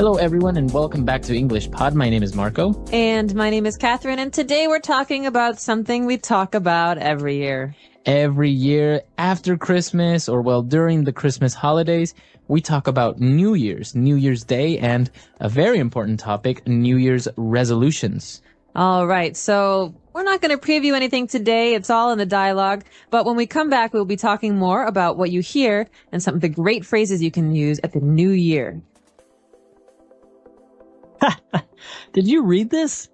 Hello, everyone, and welcome back to English Pod. My name is Marco. And my name is Catherine, and today we're talking about something we talk about every year. Every year after Christmas, or during the Christmas holidays, we talk about New Year's Day, and a very important topic, New Year's resolutions. All right, so we're not going to preview anything today. It's all in the dialogue. But when we come back, we'll be talking more about what you hear and some of the great phrases you can use at the new year. Did you read this?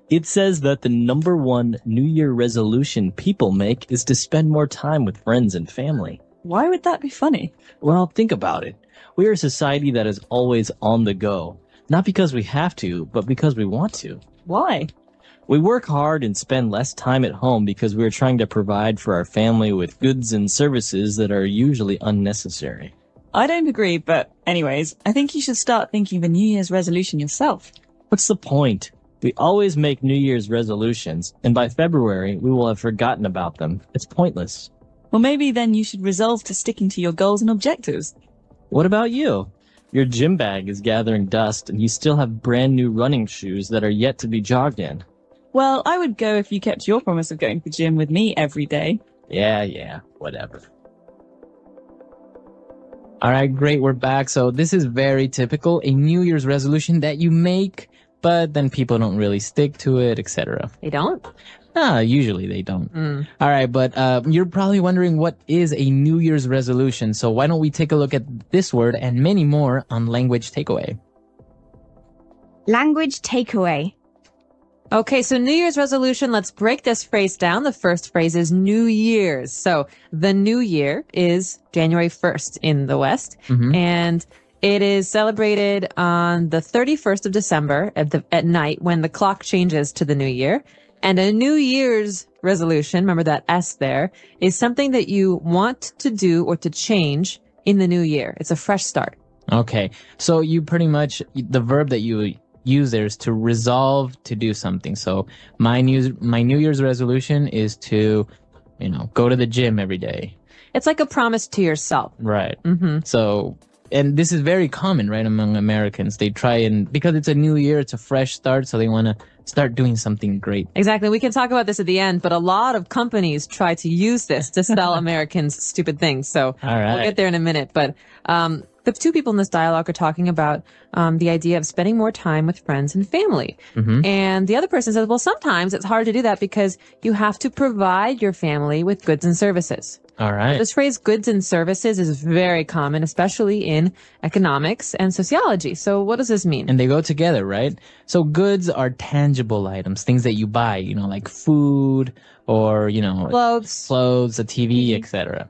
It says that the number one New Year resolution people make is to spend more time with friends and family. Why would that be funny? Well, think about it. We are a society that is always on the go. Not because we have to, but because we want to. Why? We work hard and spend less time at home because we are trying to provide for our family with goods and services that are usually unnecessary. I don't agree, but anyways, I think you should start thinking of a New Year's resolution yourself. What's the point? We always make New Year's resolutions, and by February, we will have forgotten about them. It's pointless. Well, maybe then you should resolve to sticking to your goals and objectives. What about you? Your gym bag is gathering dust, and you still have brand new running shoes that are yet to be jogged in. Well, I would go if you kept your promise of going to the gym with me every day. Yeah, whatever. All right, great. We're back. So this is very typical, a New Year's resolution that you make, but then people don't really stick to it, etc. They don't? Usually they don't. All right, but you're probably wondering what is a New Year's resolution. So why don't we take a look at this word and many more on Language Takeaway. Language takeaway. Okay, so New Year's resolution, let's break this phrase down. The first phrase is New Year's. So the New Year is January 1st in the West, and it is celebrated on the 31st of December at night when the clock changes to the New Year. And a New Year's resolution, remember that S there, is something that you want to do or to change in the new year. It's a fresh start. Okay, so you pretty much, the verb that you use there is to resolve to do something. So my New Year's resolution is to, go to the gym every day. It's like a promise to yourself. Right. So, and this is very common, right, among Americans. They try because it's a new year, it's a fresh start, so they want to start doing something great. Exactly. We can talk about this at the end, but a lot of companies try to use this to sell Americans stupid things. So all right. We'll get there in a minute. But the two people in this dialogue are talking about the idea of spending more time with friends and family. And the other person says, well, sometimes it's hard to do that because you have to provide your family with goods and services. All right. This phrase goods and services is very common, especially in economics and sociology. So what does this mean? And they go together, right? So goods are tangible items, things that you buy, like food or, clothes, a TV, etc.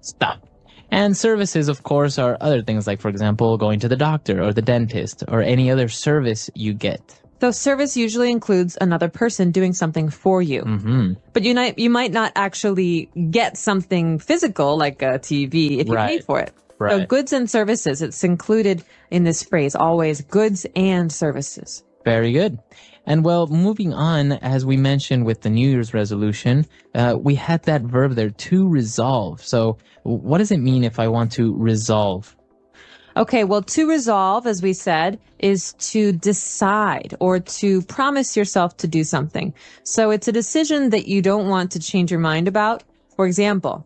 Stuff. And services, of course, are other things like, for example, going to the doctor or the dentist or any other service you get. So service usually includes another person doing something for you. But you might not actually get something physical like a TV if you pay for it. Right. So goods and services, it's included in this phrase, always goods and services. Very good. And moving on, as we mentioned with the New Year's resolution, we had that verb there, to resolve. So what does it mean if I want to resolve? Okay, well, to resolve, as we said, is to decide or to promise yourself to do something. So it's a decision that you don't want to change your mind about. For example,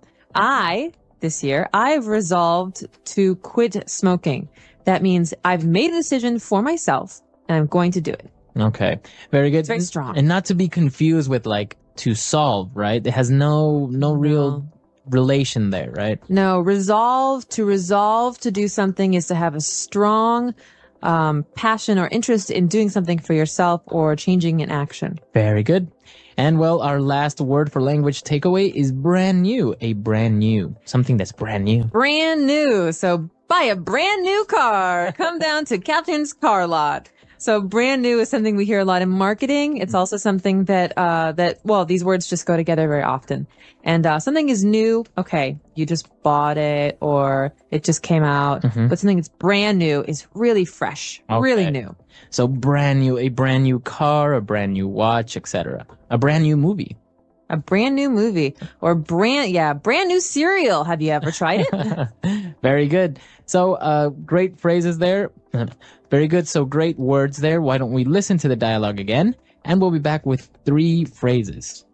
this year, I've resolved to quit smoking. That means I've made a decision for myself and I'm going to do it. Okay, very good. It's very strong. And not to be confused with to solve, right? It has no real relation there, right? No, to resolve to do something is to have a strong passion or interest in doing something for yourself or changing an action. Very good. And our last word for language takeaway is brand new. Something that's brand new. Brand new. So buy a brand new car. Come down to Catherine's car lot. So brand new is something we hear a lot in marketing. It's also something that these words just go together very often. And something is new. Okay, you just bought it or it just came out. But something that's brand new is really fresh, really new. So brand new, a brand new car, a brand new watch, etc. A brand new movie. a brand new movie, or brand new cereal. Have you ever tried it? Very good. So, great phrases there. Very good. So great words there. Why don't we listen to the dialogue again? And we'll be back with 3 phrases.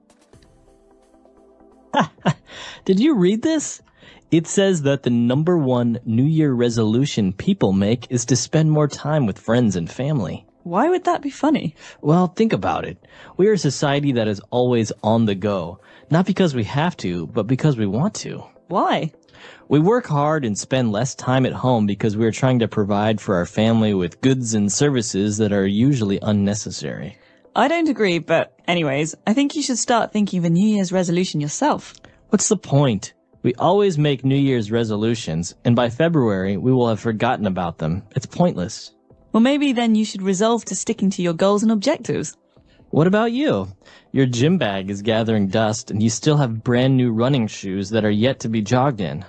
Did you read this? It says that the number 1 New Year resolution people make is to spend more time with friends and family. Why would that be funny? Well, think about it. We are a society that is always on the go. Not because we have to, but because we want to. Why? We work hard and spend less time at home because we are trying to provide for our family with goods and services that are usually unnecessary. I don't agree, but anyways, I think you should start thinking of a New Year's resolution yourself. What's the point? We always make New Year's resolutions, and by February, we will have forgotten about them. It's pointless. Well, maybe then you should resolve to sticking to your goals and objectives. What about you? Your gym bag is gathering dust, and you still have brand new running shoes that are yet to be jogged in.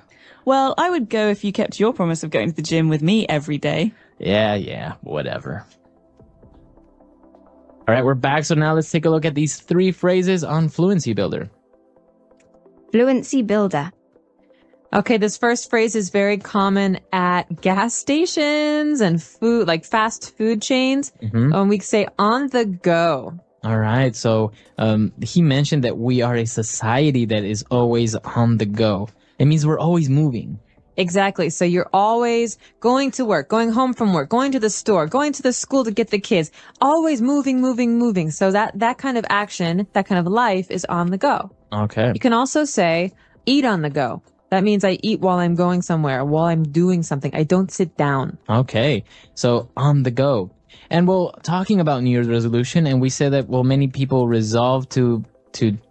Well, I would go if you kept your promise of going to the gym with me every day. Yeah, whatever. All right, we're back. So now let's take a look at these 3 phrases on Fluency Builder. Fluency Builder. Okay, this first phrase is very common at gas stations and food, like fast food chains. We say on the go. All right. So he mentioned that we are a society that is always on the go. It means we're always moving. Exactly. So you're always going to work, going home from work, going to the store, going to the school to get the kids, always moving. So that kind of action, that kind of life is on the go. Okay. You can also say eat on the go. That means I eat while I'm going somewhere, while I'm doing something. I don't sit down. Okay. So on the go. And well, talking about New Year's resolution, and we said that, well, many people resolve to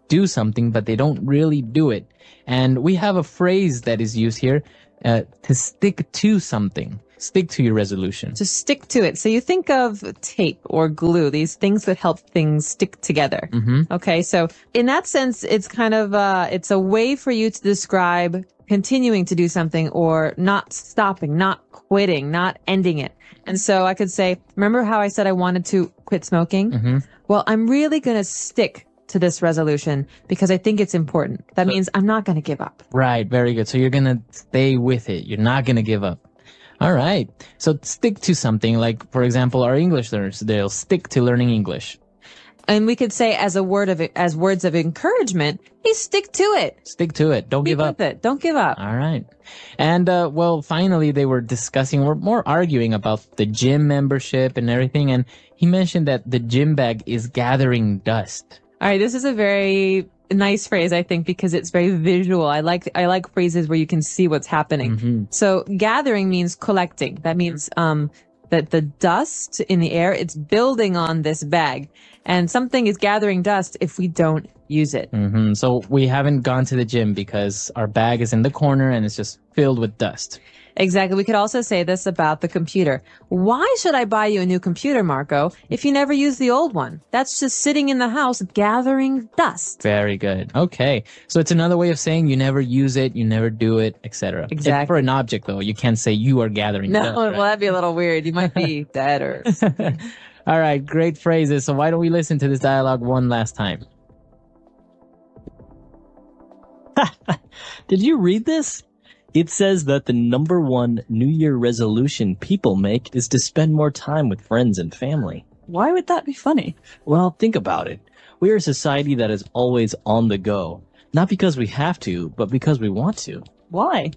do something, but they don't really do it. And we have a phrase that is used here, to stick to something. Stick to your resolution. To stick to it. So you think of tape or glue, these things that help things stick together. Okay. So in that sense, it's kind of, it's a way for you to describe continuing to do something or not stopping, not quitting, not ending it. And so I could say, remember how I said I wanted to quit smoking? Well, I'm really going to stick to this resolution because I think it's important. That means I'm not going to give up. Right. Very good. So you're going to stay with it. You're not going to give up. All right. So stick to something, like, for example, our English learners, they'll stick to learning English. And we could say as words of encouragement, hey, stick to it. Stick to it. Don't give up. With it. Don't give up. All right. And, well, finally, they were discussing, or more arguing about the gym membership and everything. And he mentioned that the gym bag is gathering dust. All right. This is a very nice phrase, I think, because it's very visual. I like phrases where you can see what's happening. So gathering means collecting. That means, that the dust in the air, it's building on this bag, and something is gathering dust if we don't use it. So we haven't gone to the gym because our bag is in the corner and it's just filled with dust. Exactly. We could also say this about the computer. Why should I buy you a new computer, Marco, if you never use the old one? That's just sitting in the house gathering dust. Very good. Okay. So it's another way of saying you never use it, you never do it, etc. Exactly. For an object, though, you can't say you are gathering dust. No, right? well, that'd be a little weird. You might be dead or... All right. Great phrases. So why don't we listen to this dialogue one last time? Did you read this? It says that the number 1 New Year resolution people make is to spend more time with friends and family. Why would that be funny? Well, think about it. We are a society that is always on the go. Not because we have to, but because we want to. Why?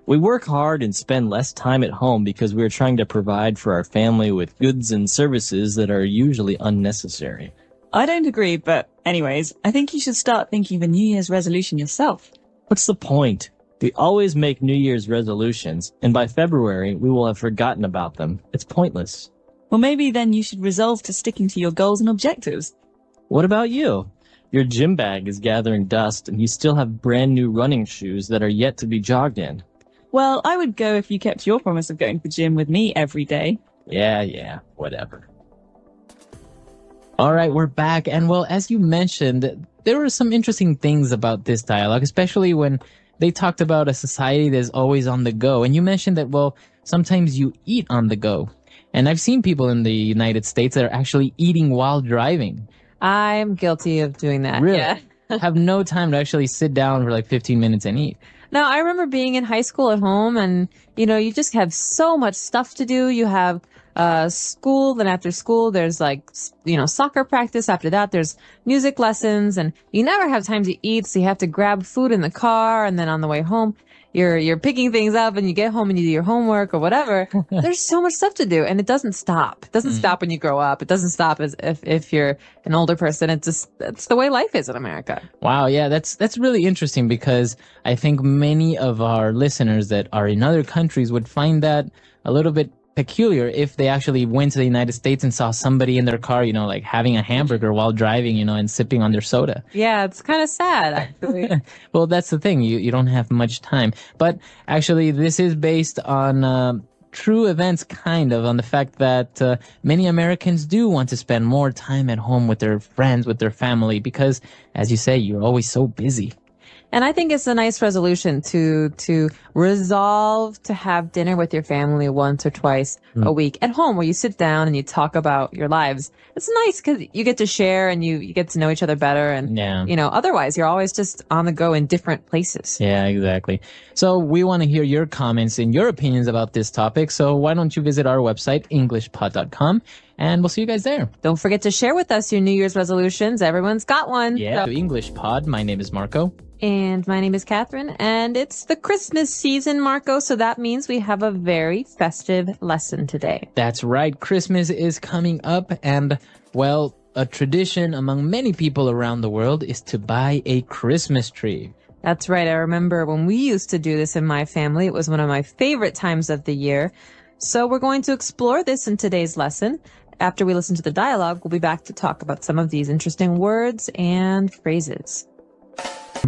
We work hard and spend less time at home because we are trying to provide for our family with goods and services that are usually unnecessary. I don't agree, but anyways, I think you should start thinking of a New Year's resolution yourself. What's the point? We always make New Year's resolutions, and by February, we will have forgotten about them. It's pointless. Well, maybe then you should resolve to sticking to your goals and objectives. What about you? Your gym bag is gathering dust, and you still have brand new running shoes that are yet to be jogged in. Well, I would go if you kept your promise of going to the gym with me every day. Yeah, whatever. All right, we're back. And well, as you mentioned, there were some interesting things about this dialogue, especially when they talked about a society that's always on the go. And you mentioned that, well, sometimes you eat on the go. And I've seen people in the United States that are actually eating while driving. I'm guilty of doing that. Really? Yeah. have no time to actually sit down for like 15 minutes and eat. Now, I remember being in high school at home and, you just have so much stuff to do. You have school, then after school, there's like, soccer practice. After that, there's music lessons and you never have time to eat. So you have to grab food in the car. And then on the way home, you're picking things up and you get home and you do your homework or whatever. There's so much stuff to do and it doesn't stop. It doesn't stop when you grow up. It doesn't stop as if you're an older person. It's the way life is in America. Wow. Yeah. That's really interesting because I think many of our listeners that are in other countries would find that a little bit peculiar if they actually went to the United States and saw somebody in their car, like having a hamburger while driving, and sipping on their soda. Yeah, it's kind of sad, actually. Well, that's the thing. You don't have much time. But actually, this is based on true events, kind of, on the fact that many Americans do want to spend more time at home with their friends, with their family, because, as you say, you're always so busy. And I think it's a nice resolution to resolve to have dinner with your family once or twice a week at home where you sit down and you talk about your lives. It's nice because you get to share and you get to know each other better. And, otherwise you're always just on the go in different places. Yeah, exactly. So we want to hear your comments and your opinions about this topic. So why don't you visit our website, englishpod.com, and we'll see you guys there. Don't forget to share with us your New Year's resolutions. Everyone's got one. Yeah. So, English Pod. My name is Marco. And my name is Catherine, and it's the Christmas season, Marco, so that means we have a very festive lesson today. That's right. Christmas is coming up, and, well, a tradition among many people around the world is to buy a Christmas tree. That's right. I remember when we used to do this in my family. It was one of my favorite times of the year. So we're going to explore this in today's lesson. After we listen to the dialogue, we'll be back to talk about some of these interesting words and phrases.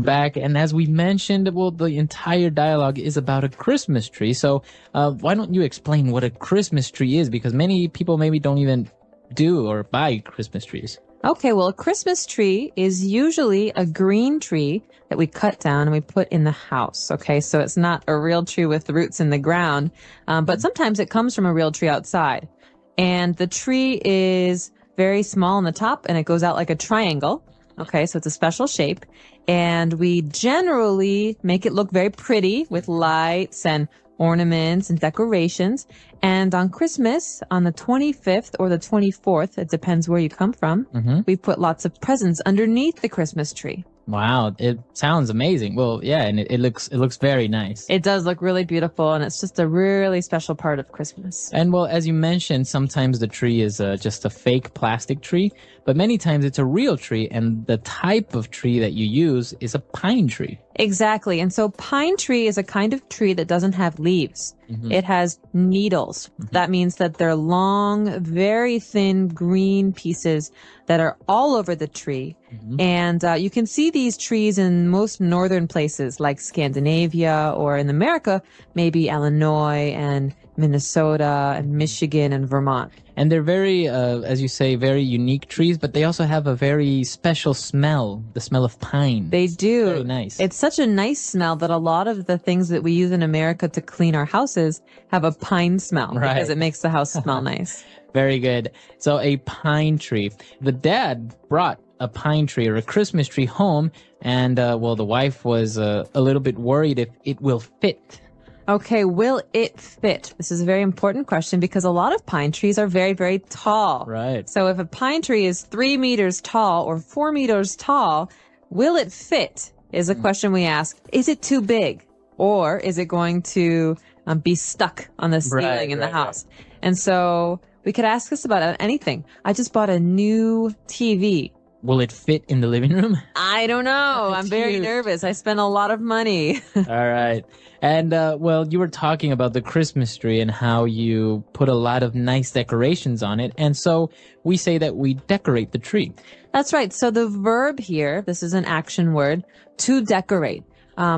Back, and as we mentioned, well, the entire dialogue is about a Christmas tree. So why don't you explain what a Christmas tree is? Because many people maybe don't even do or buy Christmas trees. Okay, well, a Christmas tree is usually a green tree that we cut down and we put in the house. Okay, so it's not a real tree with roots in the ground, but sometimes it comes from a real tree outside. And the tree is very small on the top and it goes out like a triangle. Okay, so it's a special shape. And we generally make it look very pretty with lights and ornaments and decorations. And on Christmas, on the 25th or the 24th, it depends where you come from, we put lots of presents underneath the Christmas tree. Wow, it sounds amazing. Well, yeah, and it looks very nice. It does look really beautiful, and it's just a really special part of Christmas. And well, as you mentioned, sometimes the tree is just a fake plastic tree, but many times it's a real tree, and the type of tree that you use is a pine tree. Exactly. And so pine tree is a kind of tree that doesn't have leaves. It has needles. That means that they're long, very thin green pieces that are all over the tree. And you can see these trees in most northern places like Scandinavia, or in America, maybe Illinois and Minnesota and Michigan and Vermont. And they're very, as you say, very unique trees, but they also have a very special smell, the smell of pine. They do. Very nice. It's such a nice smell that a lot of the things that we use in America to clean our houses have a pine smell, because it makes the house smell nice. Very good. So a pine tree. The dad brought a pine tree or a Christmas tree home, and, well, the wife was a little bit worried if it will fit. Okay, will it fit? This is a very important question because a lot of pine trees are very, very tall. Right. So if a pine tree is 3 meters tall or 4 meters tall, will it fit is a question we ask. Is it too big? Or is it going to be stuck on the ceiling in the house? And so we could ask this about anything. I just bought a new TV. Will it fit in the living room? I don't know. I'm very nervous. I spent a lot of money. All right. And, well, you were talking about the Christmas tree and how you put a lot of nice decorations on it. And so we say that we decorate the tree. That's right. So the verb here, this is an action word, to decorate.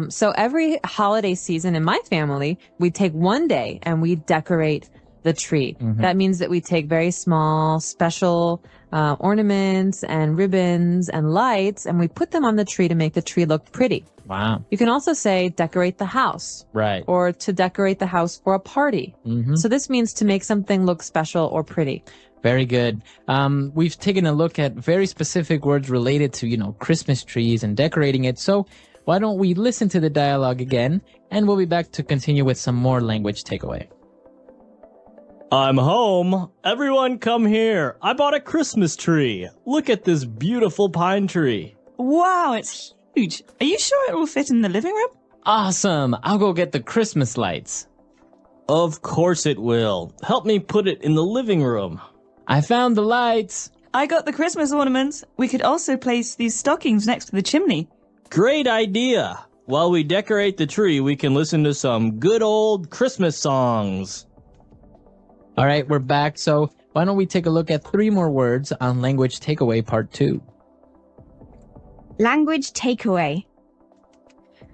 So every holiday season in my family, we take one day and we decorate the tree. That means that we take very small, special ornaments and ribbons and lights, and we put them on the tree to make the tree look pretty. Wow. You can also say decorate the house. Right. Or to decorate the house for a party. So this means to make something look special or pretty. Very good. We've taken a look at very specific words related to, Christmas trees and decorating it. So why don't we listen to the dialogue again, and we'll be back to continue with some more language takeaway. I'm home. Everyone come here. I bought a Christmas tree. Look at this beautiful pine tree. Wow, it's huge. Are you sure it will fit in the living room? Awesome. I'll go get the Christmas lights. Of course it will. Help me put it in the living room. I found the lights. I got the Christmas ornaments. We could also place these stockings next to the chimney. Great idea. While we decorate the tree, we can listen to some good old Christmas songs. All right, we're back. So why don't we take a look at 3 more words on Language Takeaway Part 2. Language takeaway.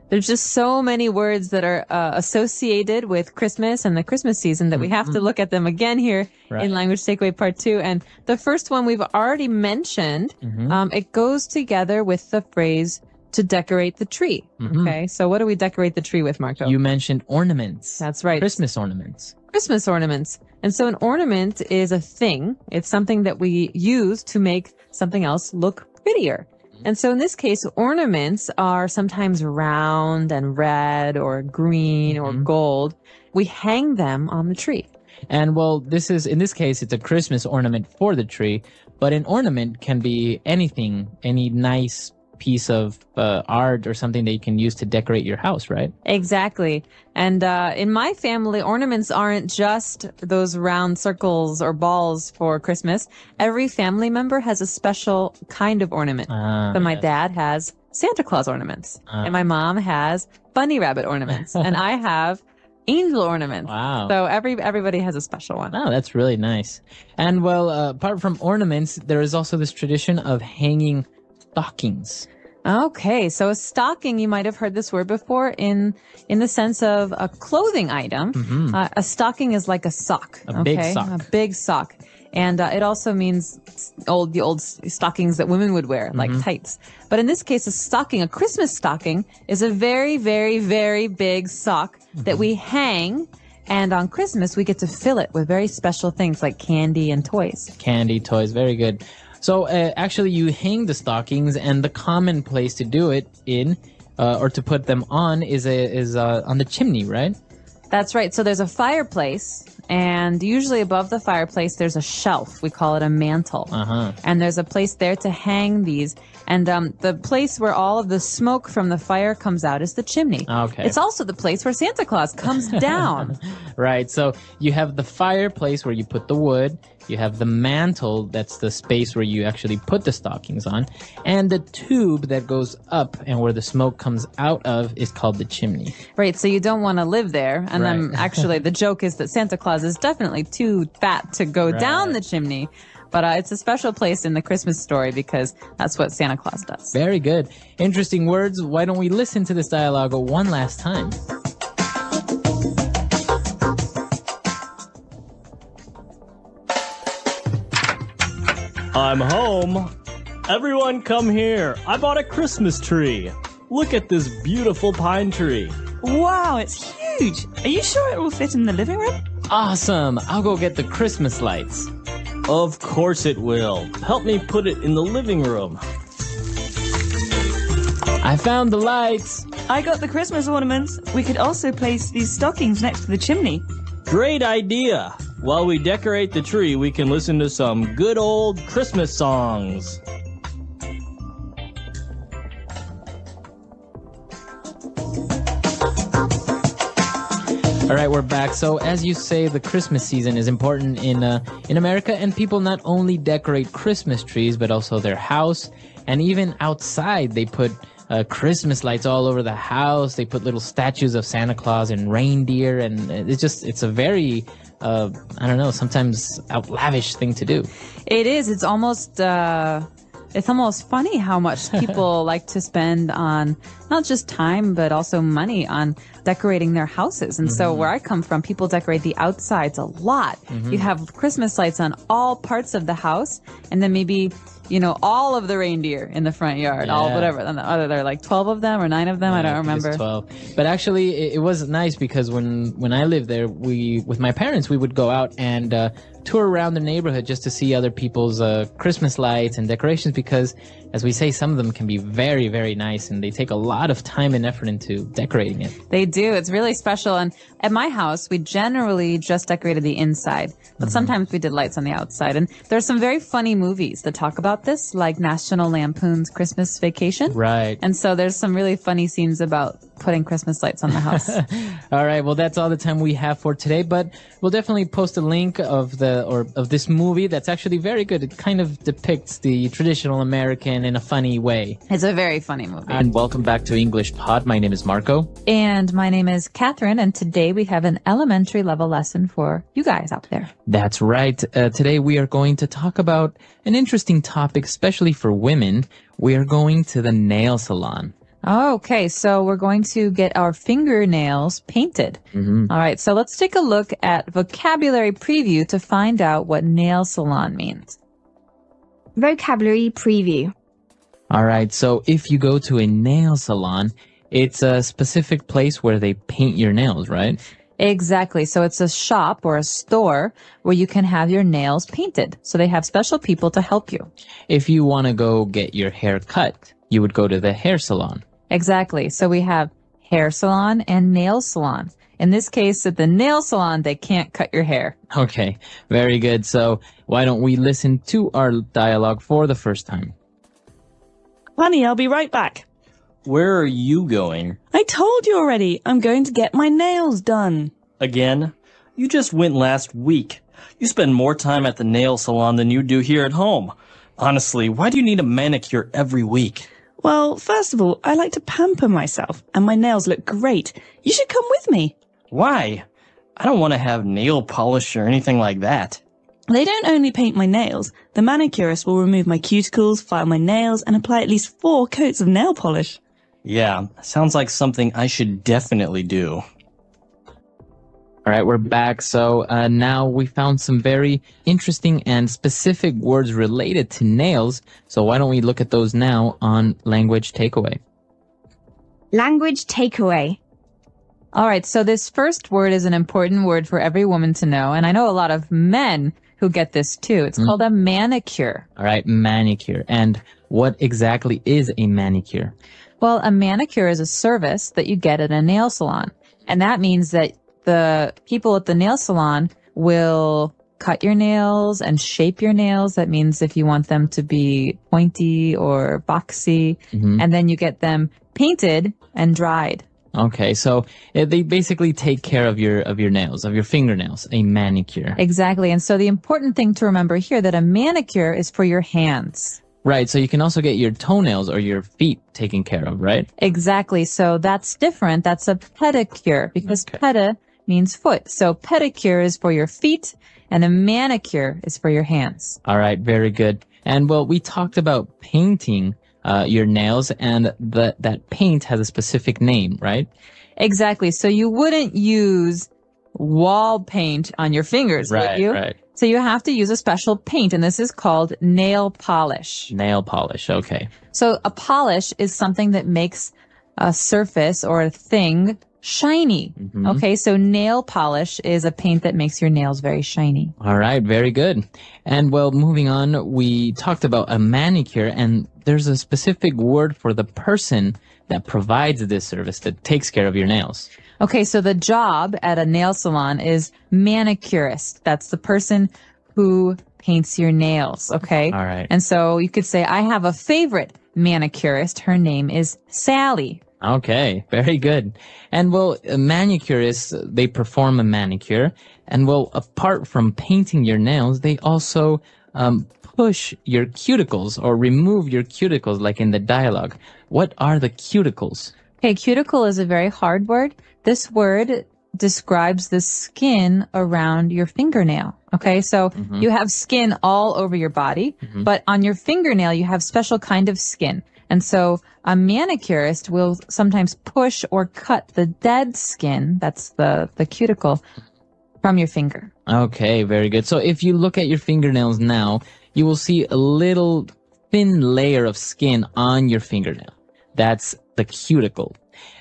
There's just so many words that are associated with Christmas and the Christmas season that we have to look at them again here in Language Takeaway Part 2. And the first one we've already mentioned, it goes together with the phrase to decorate the tree. Okay, so what do we decorate the tree with, Marco? You mentioned ornaments. That's right. Christmas ornaments. Christmas ornaments. And so an ornament is a thing. It's something that we use to make something else look prettier. And so in this case, ornaments are sometimes round and red or green or gold. We hang them on the tree. And well, in this case, it's a Christmas ornament for the tree, but an ornament can be anything, any nice piece of art or something that you can use to decorate your house, right? Exactly. And in my family, ornaments aren't just those round circles or balls for Christmas. Every family member has a special kind of ornament. So my dad has Santa Claus ornaments, and my mom has bunny rabbit ornaments, and I have angel ornaments. Wow. So everybody has a special one. Oh, that's really nice. And well, apart from ornaments, there is also this tradition of hanging stockings. Okay, so a stocking, you might have heard this word before in the sense of a clothing item. A stocking is like a sock. Big sock. A big sock. And it also means the old stockings that women would wear, like tights. But in this case, a Christmas stocking, is a very, very, very big sock that we hang. And on Christmas, we get to fill it with very special things like candy and toys. Candy, toys, very good. So actually, you hang the stockings, and the common place to do it in, or to put them on, is on the chimney, right? That's right. So there's a fireplace, and usually above the fireplace, there's a shelf. We call it a mantle. And there's a place there to hang these. And the place where all of the smoke from the fire comes out is the chimney. Okay. It's also the place where Santa Claus comes down. Right. So you have the fireplace where you put the wood. You have the mantle, that's the space where you actually put the stockings on. And the tube that goes up and where the smoke comes out of is called the chimney. Right, so you don't want to live there. And then actually the joke is that Santa Claus is definitely too fat to go down the chimney. But it's a special place in the Christmas story because that's what Santa Claus does. Very good. Interesting words. Why don't we listen to this dialogue one last time? I'm home. Everyone come here. I bought a Christmas tree. Look at this beautiful pine tree. Wow, it's huge. Are you sure it will fit in the living room? Awesome. I'll go get the Christmas lights. Of course it will. Help me put it in the living room. I found the lights. I got the Christmas ornaments. We could also place these stockings next to the chimney. Great idea. While we decorate the tree, we can listen to some good old Christmas songs. All right, we're back. So as you say, the Christmas season is important in America, and people not only decorate Christmas trees, but also their house, and even outside they put Christmas lights all over the house. They put little statues of Santa Claus and reindeer, and it's a very sometimes lavish thing to do. It is. It's almost funny how much people like to spend on not just time, but also money on decorating their houses. And so where I come from, people decorate the outsides a lot. You have Christmas lights on all parts of the house, and then maybe, all of the reindeer in the front yard, all whatever. And are there like 12 of them or 9 of them? I don't remember. It's 12. But actually, it was nice because when I lived there, with my parents, we would go out and tour around the neighborhood just to see other people's Christmas lights and decorations because, as we say, some of them can be very, very nice and they take a lot of time and effort into decorating it. They do. It's really special. And at my house, we generally just decorated the inside, but sometimes we did lights on the outside. And there's some very funny movies that talk about this, like National Lampoon's Christmas Vacation. Right. And so there's some really funny scenes about putting Christmas lights on the house. All right. Well, that's all the time we have for today, but we'll definitely post a link of this movie that's actually very good. It kind of depicts the traditional American in a funny way. It's a very funny movie. And welcome back to English Pod. My name is Marco. And my name is Catherine. And today we have an elementary level lesson for you guys out there. That's right. Today we are going to talk about an interesting topic, especially for women. We are going to the nail salon. Okay, so we're going to get our fingernails painted. All right, so let's take a look at vocabulary preview to find out what nail salon means. Vocabulary preview. All right, so if you go to a nail salon, it's a specific place where they paint your nails, right? Exactly. So it's a shop or a store where you can have your nails painted. So they have special people to help you. If you want to go get your hair cut, you would go to the hair salon. Exactly. So we have hair salon and nail salon. In this case, at the nail salon, they can't cut your hair. Okay, very good. So why don't we listen to our dialogue for the first time? Honey, I'll be right back. Where are you going? I told you already. I'm going to get my nails done. Again? You just went last week. You spend more time at the nail salon than you do here at home. Honestly, why do you need a manicure every week? Well, first of all, I like to pamper myself, and my nails look great. You should come with me. Why? I don't want to have nail polish or anything like that. They don't only paint my nails. The manicurist will remove my cuticles, file my nails, and apply at least 4 coats of nail polish. Yeah, sounds like something I should definitely do. All right, we're back. So now we found some very interesting and specific words related to nails. So why don't we look at those now on Language Takeaway? Language takeaway. All right, so this first word is an important word for every woman to know. And I know a lot of men who get this too. It's called a manicure. All right, manicure. And what exactly is a manicure? Well, a manicure is a service that you get at a nail salon. And that means that the people at the nail salon will cut your nails and shape your nails. That means if you want them to be pointy or boxy, and then you get them painted and dried. Okay, so they basically take care of your nails, of your fingernails, a manicure. Exactly. And so the important thing to remember here that a manicure is for your hands. Right, so you can also get your toenails or your feet taken care of, right? Exactly. So that's different. That's a pedicure because pedi means foot. So pedicure is for your feet and a manicure is for your hands. All right, very good. And well, we talked about painting your nails and that paint has a specific name, right? Exactly. So you wouldn't use wall paint on your fingers, would you? Right. So you have to use a special paint, and this is called nail polish. Nail polish, okay. So a polish is something that makes a surface or a thing shiny. Okay, so nail polish is a paint that makes your nails very shiny. All right, very good. And well, moving on, we talked about a manicure, and there's a specific word for the person that provides this service, that takes care of your nails. Okay, so the job at a nail salon is manicurist. That's the person who paints your nails, okay? All right. And so you could say, I have a favorite manicurist. Her name is Sally. Okay, very good. And well, manicurists, they perform a manicure. And well, apart from painting your nails, they also push your cuticles or remove your cuticles, like in the dialogue. What are the cuticles? Okay, cuticle is a very hard word. This word describes the skin around your fingernail. Okay, so you have skin all over your body, but on your fingernail, you have special kind of skin. And so a manicurist will sometimes push or cut the dead skin, that's the cuticle, from your finger. Okay, very good. So if you look at your fingernails now, you will see a little thin layer of skin on your fingernail. That's the cuticle.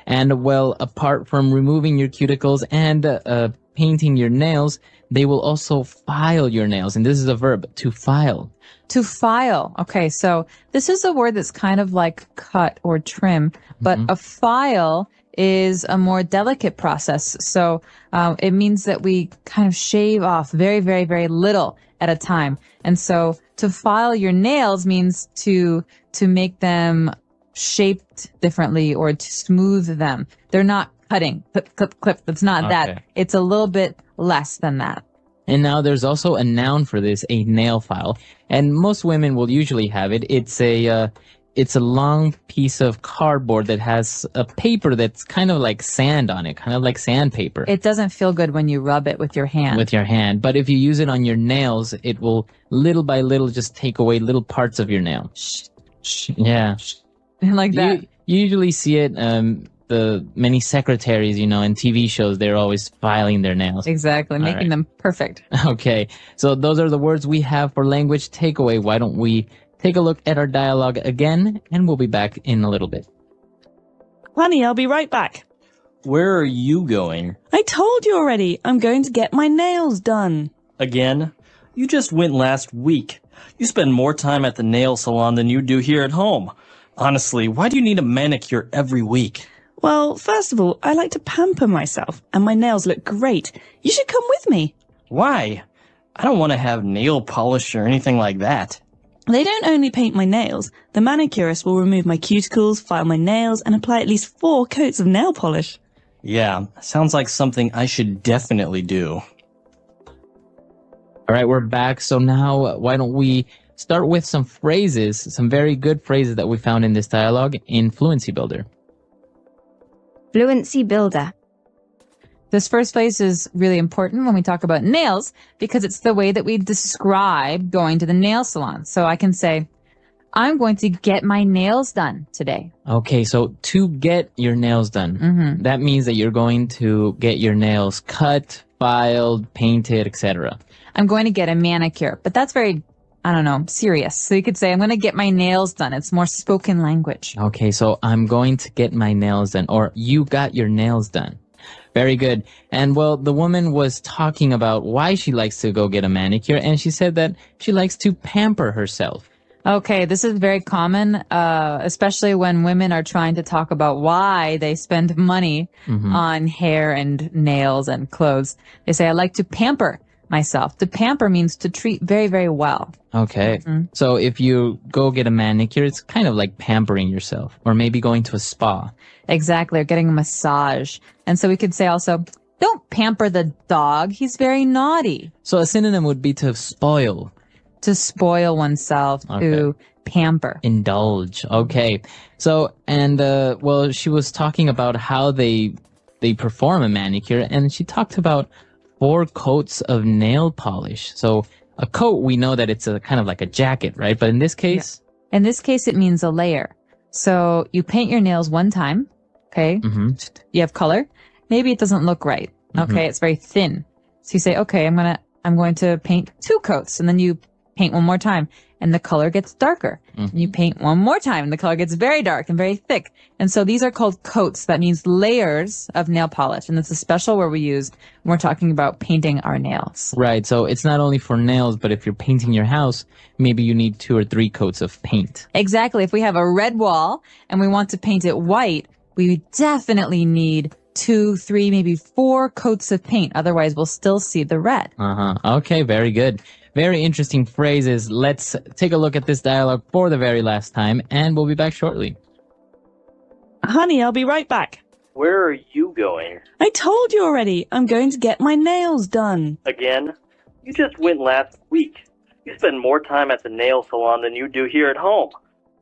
And well, apart from removing your cuticles and painting your nails, they will also file your nails. And this is a verb, to file. To file. Okay, so this is a word that's kind of like cut or trim, but a file is a more delicate process. So it means that we kind of shave off very, very, very little at a time. And so to file your nails means to make them shaped differently or to smooth them. They're not cutting, clip, clip, clip. It's not that. It's a little bit less than that. And now there's also a noun for this, a nail file. And most women will usually have it. It's a long piece of cardboard that has a paper that's kind of like sand on it, kind of like sandpaper. It doesn't feel good when you rub it with your hand. With your hand. But if you use it on your nails, it will little by little just take away little parts of your nail. Yeah. Like that. You usually see it, the many secretaries, in TV shows, they're always filing their nails. Exactly, making them perfect. Okay, so those are the words we have for language takeaway. Why don't we take a look at our dialogue again, and we'll be back in a little bit. Honey, I'll be right back. Where are you going? I told you already. I'm going to get my nails done. Again? You just went last week. You spend more time at the nail salon than you do here at home. Honestly, why do you need a manicure every week? Well, first of all, I like to pamper myself, and my nails look great. You should come with me. Why? I don't want to have nail polish or anything like that. They don't only paint my nails. The manicurist will remove my cuticles, file my nails, and apply at least 4 coats of nail polish. Yeah, sounds like something I should definitely do. All right, we're back. So now why don't we start with some phrases, some very good phrases that we found in this dialogue in Fluency Builder. Fluency Builder. This first phrase is really important when we talk about nails because it's the way that we describe going to the nail salon. So I can say, I'm going to get my nails done today. Okay, so to get your nails done, that means that you're going to get your nails cut, filed, painted, etc. I'm going to get a manicure, but that's very, serious. So you could say, I'm going to get my nails done. It's more spoken language. Okay, so I'm going to get my nails done, or you got your nails done. Very good. And well, the woman was talking about why she likes to go get a manicure, and she said that she likes to pamper herself. Okay, this is very common, especially when women are trying to talk about why they spend money on hair and nails and clothes. They say, I like to pamper myself. To pamper means to treat very, very well. Okay. So if you go get a manicure, it's kind of like pampering yourself, or maybe going to a spa. Exactly, or getting a massage. And so we could say also, don't pamper the dog. He's very naughty. So a synonym would be to spoil. To spoil oneself, to pamper. Indulge. Okay. So, and, well, she was talking about how they perform a manicure, and she talked about 4 coats of nail polish. So a coat, we know that it's a kind of like a jacket, right? But in this case? Yeah. In this case, it means a layer. So you paint your nails one time, okay? You have color. Maybe it doesn't look right. Okay, it's very thin. So you say, okay, I'm going to paint 2 coats, and then you paint one more time, and the color gets darker. And you paint one more time, and the color gets very dark and very thick. And so these are called coats. That means layers of nail polish, and it's a special word we use when we're talking about painting our nails. Right, so it's not only for nails, but if you're painting your house, maybe you need 2 or 3 coats of paint. Exactly. If we have a red wall and we want to paint it white, we definitely need 2, 3, maybe 4 coats of paint. Otherwise, we'll still see the red. Okay, very good. Very interesting phrases. Let's take a look at this dialogue for the very last time, and we'll be back shortly. Honey, I'll be right back. Where are you going? I told you already. I'm going to get my nails done. Again? You just went last week. You spend more time at the nail salon than you do here at home.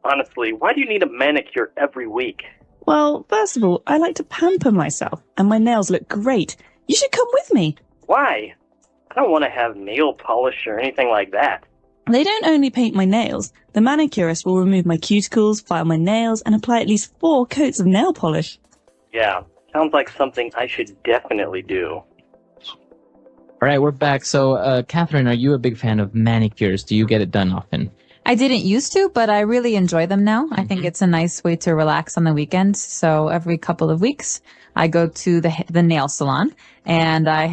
Honestly, why do you need a manicure every week? Well, first of all, I like to pamper myself, and my nails look great. You should come with me. Why? I don't want to have nail polish or anything like that. They don't only paint my nails. The manicurist will remove my cuticles, file my nails, and apply at least 4 coats of nail polish. Yeah, sounds like something I should definitely do. All right, we're back. So, Catherine, are you a big fan of manicures? Do you get it done often? I didn't used to, but I really enjoy them now. I think it's a nice way to relax on the weekend. So every couple of weeks, I go to the nail salon and I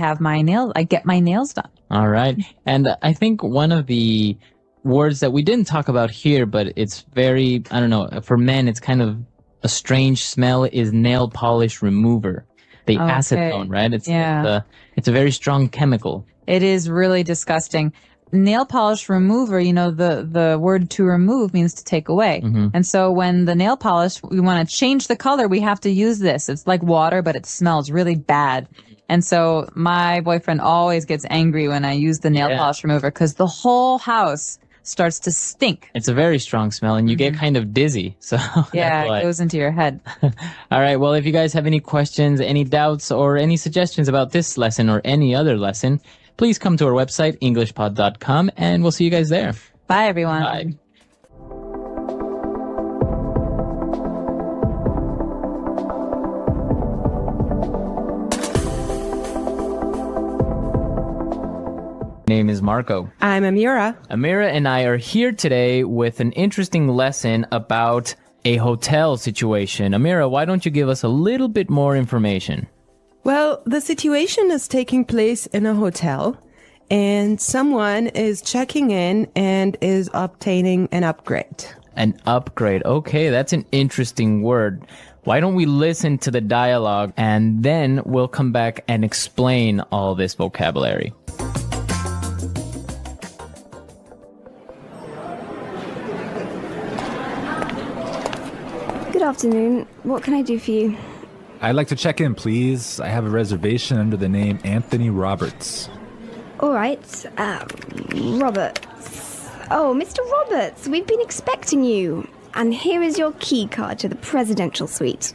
get my nails done. All right. And I think one of the words that we didn't talk about here, but it's very, I don't know, for men, it's kind of a strange smell, is nail polish remover. The acetone, right? It's a very strong chemical. It is really disgusting. Nail polish remover, the word to remove means to take away. Mm-hmm. And so when the nail polish, we want to change the color, we have to use this. It's like water, but it smells really bad. And so my boyfriend always gets angry when I use the nail polish remover because the whole house starts to stink. It's a very strong smell and you get kind of dizzy. So it goes into your head. All right. Well, if you guys have any questions, any doubts, or any suggestions about this lesson or any other lesson, please come to our website, englishpod.com, and we'll see you guys there. Bye, everyone. Bye. Name is Marco. I'm Amira. Amira and I are here today with an interesting lesson about a hotel situation. Amira, why don't you give us a little bit more information? Well, the situation is taking place in a hotel, and someone is checking in and is obtaining an upgrade. An upgrade. Okay, that's an interesting word. Why don't we listen to the dialogue and then we'll come back and explain all this vocabulary. Good afternoon. What can I do for you? I'd like to check in, please. I have a reservation under the name Anthony Roberts. All right. Roberts. Oh, Mr. Roberts, we've been expecting you. And here is your key card to the presidential suite.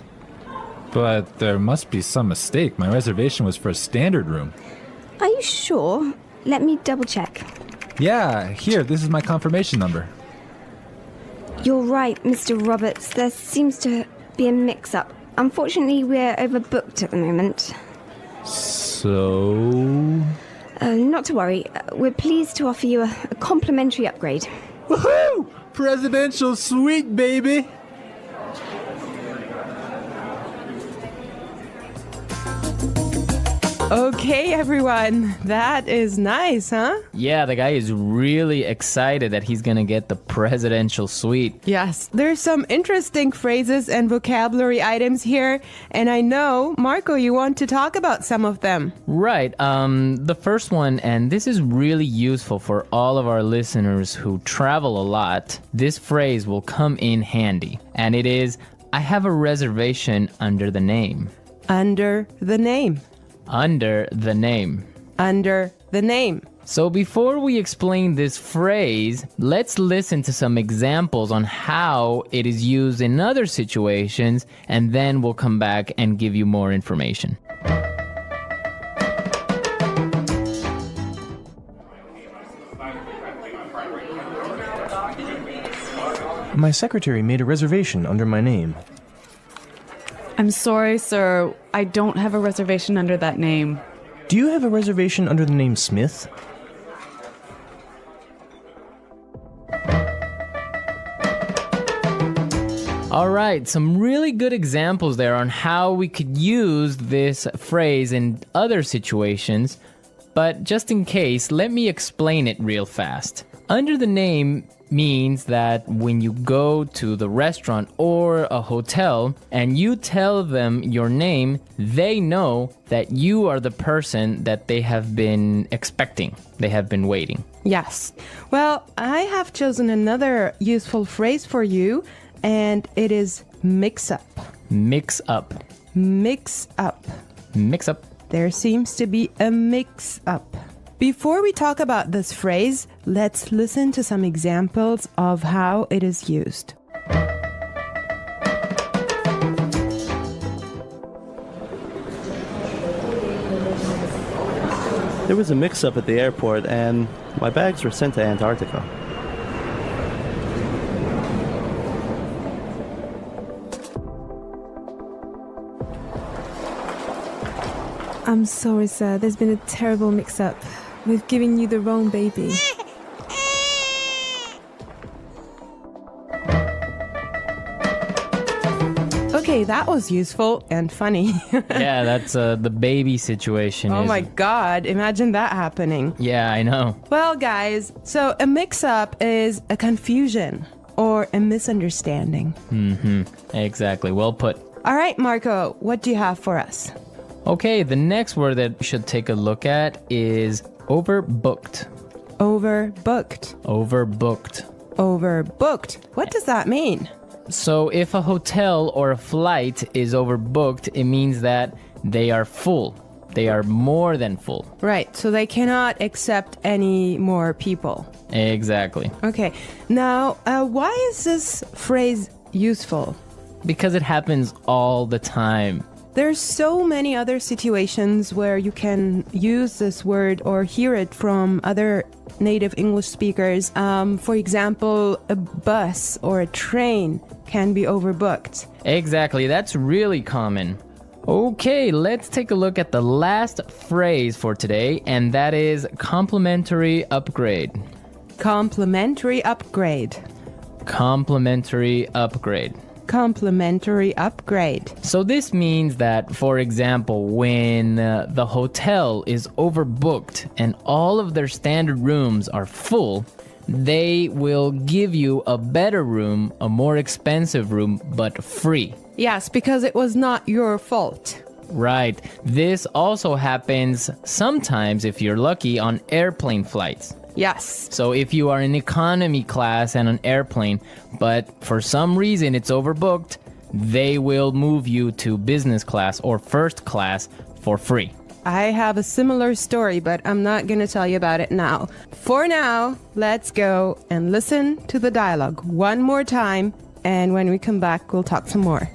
But there must be some mistake. My reservation was for a standard room. Are you sure? Let me double check. Yeah, here, this is my confirmation number. You're right, Mr. Roberts. There seems to be a mix-up. Unfortunately, we're overbooked at the moment. So... Not to worry. We're pleased to offer you a complimentary upgrade. Woohoo! Presidential suite, baby! Okay, everyone. That is nice, huh? Yeah, the guy is really excited that he's gonna get the presidential suite. Yes, there's some interesting phrases and vocabulary items here, and I know, Marco, you want to talk about some of them. Right. The first one, and this is really useful for all of our listeners who travel a lot. This phrase will come in handy, and it is, I have a reservation under the name. Under the name. Under the name. Under the name. So before we explain this phrase, let's listen to some examples on how it is used in other situations, and then we'll come back and give you more information. My secretary made a reservation under my name. I'm sorry, sir. I don't have a reservation under that name. Do you have a reservation under the name Smith? All right, some really good examples there on how we could use this phrase in other situations. But just in case, let me explain it real fast. Under the name means that when you go to the restaurant or a hotel and you tell them your name, they know that you are the person that they have been expecting. They have been waiting. Yes. Well, I have chosen another useful phrase for you, and it is mix up. Mix up. Mix up. Mix up. There seems to be a mix up. Before we talk about this phrase, let's listen to some examples of how it is used. There was a mix-up at the airport and my bags were sent to Antarctica. I'm sorry, sir. There's been a terrible mix-up. We've given you the wrong baby. Okay, that was useful and funny. Yeah, that's the baby situation. Oh my God, imagine that happening. Yeah, I know. Well, guys, so a mix-up is a confusion or a misunderstanding. Exactly. Well put. All right, Marco, what do you have for us? Okay, the next word that we should take a look at is overbooked. Overbooked. Overbooked. Overbooked. What does that mean? So if a hotel or a flight is overbooked, it means that they are full. They are more than full. Right, so they cannot accept any more people. Exactly. Okay, now, why is this phrase useful? Because it happens all the time. There's so many other situations where you can use this word or hear it from other native English speakers. For example, a bus or a train can be overbooked. Exactly, that's really common. Okay, let's take a look at the last phrase for today, and that is complimentary upgrade. Complimentary upgrade. Complimentary upgrade. Complimentary upgrade. So this means that, for example, when the hotel is overbooked and all of their standard rooms are full, they will give you a better room, a more expensive room, but free. Yes, because it was not your fault. Right. This also happens sometimes, if you're lucky, on airplane flights. Yes. So if you are in economy class and an airplane, but for some reason it's overbooked, they will move you to business class or first class for free. I have a similar story, but I'm not going to tell you about it now. For now, let's go and listen to the dialogue one more time, and when we come back, we'll talk some more.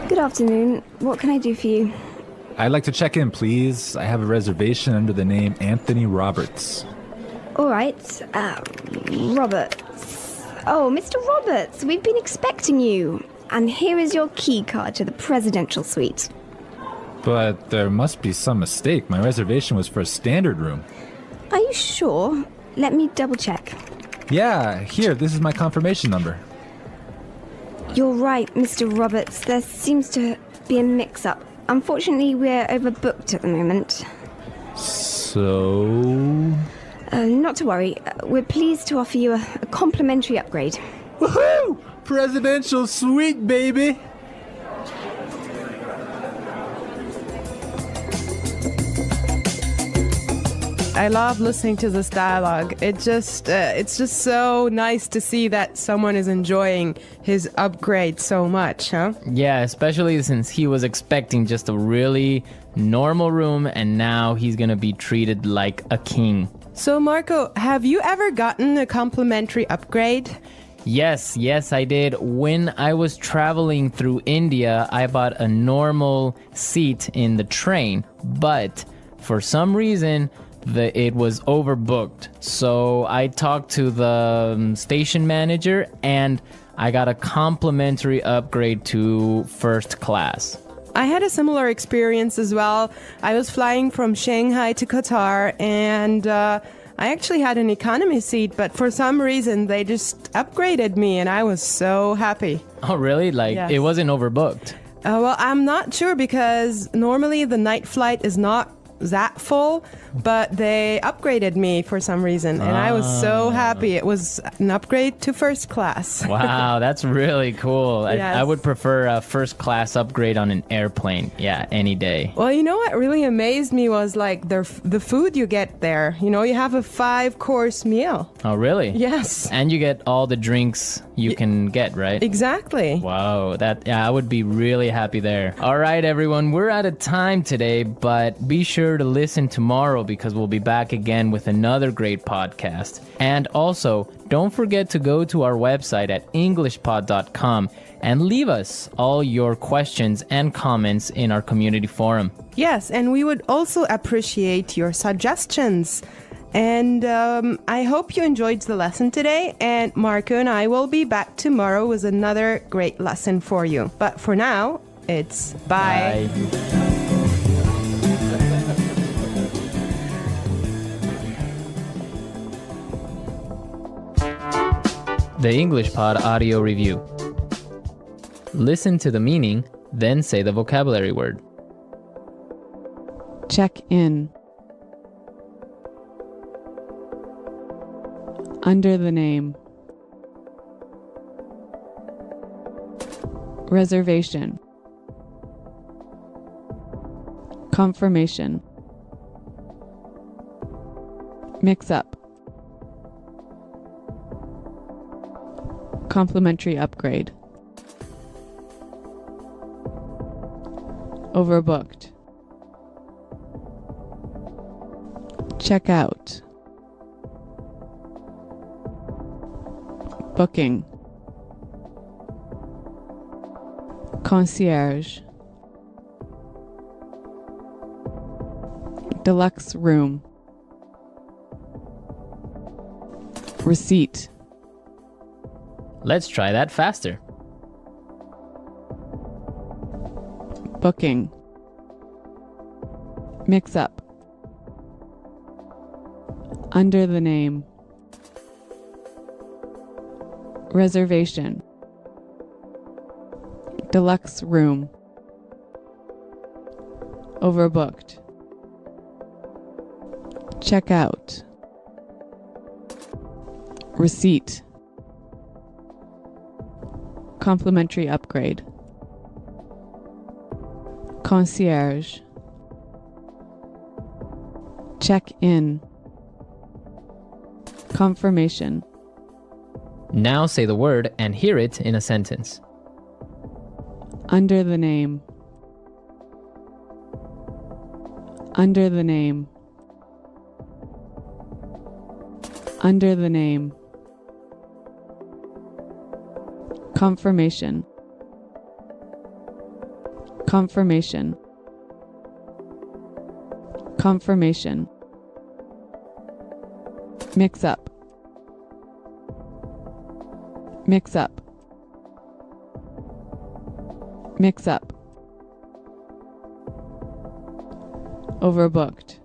Good afternoon. What can I do for you? I'd like to check in, please. I have a reservation under the name Anthony Roberts. All right. Roberts. Oh, Mr. Roberts, we've been expecting you. And here is your key card to the presidential suite. But there must be some mistake. My reservation was for a standard room. Are you sure? Let me double check. Yeah, here, this is my confirmation number. You're right, Mr. Roberts. There seems to be a mix-up. Unfortunately, we're overbooked at the moment. So... Not to worry. We're pleased to offer you a complimentary upgrade. Woohoo! Presidential suite, baby! I love listening to this dialogue. It's just so nice to see that someone is enjoying his upgrade so much, huh? Yeah, especially since he was expecting just a really normal room and now he's gonna be treated like a king. So Marco, have you ever gotten a complimentary upgrade? Yes, I did. When I was traveling through India, I bought a normal seat in the train, but for some reason, it was overbooked. So I talked to the station manager and I got a complimentary upgrade to first class. I had a similar experience as well. I was flying from Shanghai to Qatar and I actually had an economy seat, but for some reason they just upgraded me and I was so happy. Oh, really? Yes. It wasn't overbooked? Well, I'm not sure because normally the night flight is not that full, but they upgraded me for some reason and I was so happy. It was an upgrade to first class. Wow, that's really cool. Yes. I would prefer a first class upgrade on an airplane. Yeah, any day. Well, you know what really amazed me was like the food you get there. You know, you have a 5-course meal. Oh, really? Yes. And you get all the drinks you can get, right? Exactly. Wow, I would be really happy there. All right, everyone, we're out of time today, but be sure to listen tomorrow because we'll be back again with another great podcast. And also, don't forget to go to our website at englishpod.com and leave us all your questions and comments in our community forum. Yes, and we would also appreciate your suggestions. And I hope you enjoyed the lesson today. And Marco and I will be back tomorrow with another great lesson for you. But for now, it's bye. The English Pod Audio Review. Listen to the meaning, then say the vocabulary word. Check in. Under the name. Reservation. Confirmation. Mix up. Complimentary upgrade. Overbooked. Check out. Booking. Concierge. Deluxe room. Receipt. Let's try that faster. Booking. Mix up. Under the name. Reservation. Deluxe room. Overbooked. Check out. Receipt. Complimentary upgrade. Concierge. Check in. Confirmation. Now say the word and hear it in a sentence. Under the name. Under the name. Under the name. Confirmation. Confirmation. Confirmation. Mix up. Mix up. Mix up. Overbooked.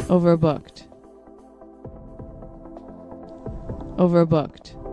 Overbooked. Overbooked.